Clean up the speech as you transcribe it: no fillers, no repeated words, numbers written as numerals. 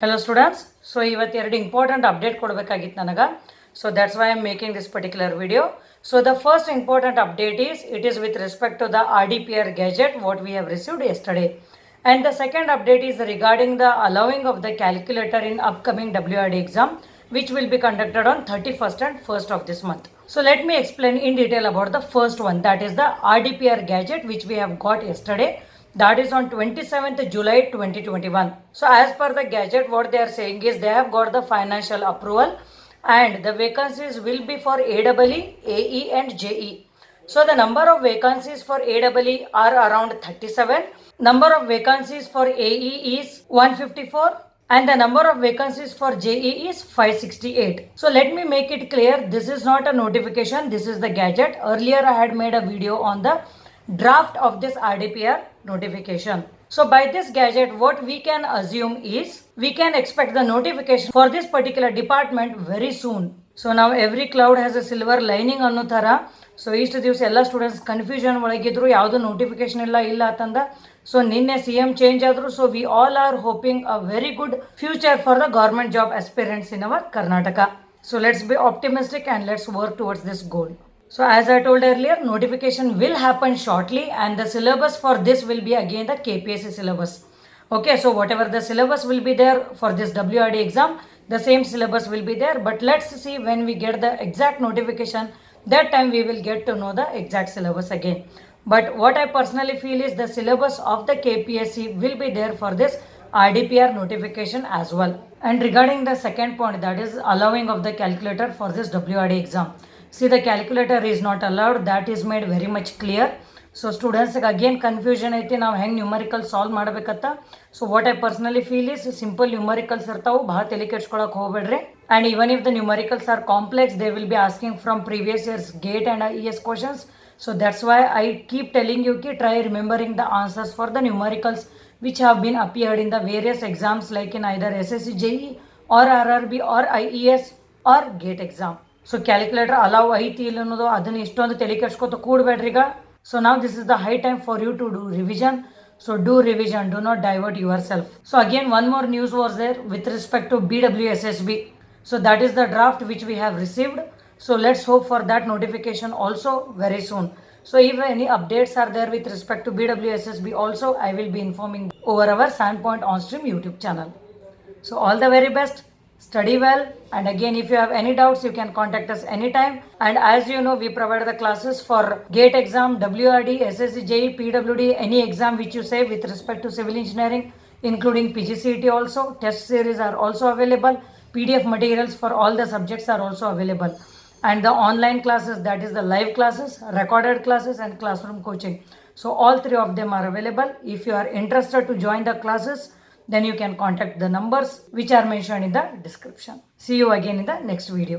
Hello students. So ಇವತ್ತು ಎರಡು important update ಕೊಡಬೇಕಾಗಿತ್ತು ನನಗೆ. So that's why I am making this particular video. So the first important update is it is with respect to the RDPR gadget what we have received yesterday. And the second update is regarding the allowing of the calculator in upcoming WRD exam which will be conducted on 31st and 1st of this month. So let me explain in detail about the first one, that is the RDPR gadget which we have got yesterday. That is on 27th July 2021. So as per the gadget, what they are saying is they have got the financial approval and the vacancies will be for AEE, AE and JE. So the number of vacancies for AEE are around 37. Number of vacancies for AE is 154 and the number of vacancies for JE is 568. So let me make it clear, this is not a notification, this is the gadget. Earlier I had made a video on the draft of this RDPR notification. So by this gadget what we can assume is we can expect the notification for this particular department very soon. So now every cloud has a silver lining ಅನ್ನೋ ಥರ. So ಇಷ್ಟು ದಿವಸ ಎಲ್ಲ students confusion ಒಳಗಿದ್ರು, ಯಾವುದು notification ಇಲ್ಲ ಅಂತಂದ. So ನಿನ್ನೆ CM change ಆದರು. So we all are hoping a very good future for the government job aspirants in our Karnataka. So let's be optimistic and let's work towards this goal. So as I told earlier, notification will happen shortly and the syllabus for this will be again the KPSC syllabus. Okay, so whatever the syllabus will be there for this WRD exam, the same syllabus will be there. But let's see when we get the exact notification, that time we will get to know the exact syllabus again. But what I personally feel is the syllabus of the KPSC will be there for this RDPR notification as well. And regarding the second point, that is allowing of the calculator for this WRD exam. See, the calculator is not allowed, that is made very much clear. So students again confusion ಐತಿ, ನಾವು ಹೆಂಗೆ numerical solve ಮಾಡಬೇಕಂತ. So what I personally feel is simple numericals ಇರ್ತಾವೆ, ಭಾಳ ತಲೆ ಕೆಡ್ಸ್ಕೊಳಕ್ಕೆ ಹೋಗ್ಬೇಡ್ರಿ. And even if the numericals are complex they will be asking from previous years GATE and IES questions. So that's why I keep telling you ki try remembering the answers for the numericals which have been appeared in the various exams like in either SSC JE or RRB or IES or GATE exam. So calculator allow ಐತಿ ಇಲ್ಲ ಅನ್ನೋದು ಅದನ್ನು ಇಷ್ಟೊಂದು ತಲೆ ಕೆಡ್ಸ್ಕೊತ ಕೂಡಬೇಡ್ರಿ ಈಗ. So ನಾವು this is the high time for you to do revision. So do revision, do not divert yourself. So again one more news was there with respect to BWSSB. So that is the draft which we have received. So let's hope for that notification also very soon. So if any updates are there with respect to BWSSB also, I will be informing over our Sandpoint OnStream YouTube channel. So all the very best. Study well, and again if you have any doubts you can contact us anytime. And as you know, we provide the classes for GATE exam, WRD, SSC, JE, PWD, any exam which you say with respect to civil engineering, including PGCET also. Test series are also available. PDF materials for all the subjects are also available. And the online classes, that is the live classes, recorded classes and classroom coaching. So all three of them are available. If you are interested to join the classes, then you can contact the numbers which are mentioned in the description. See you again in the next video.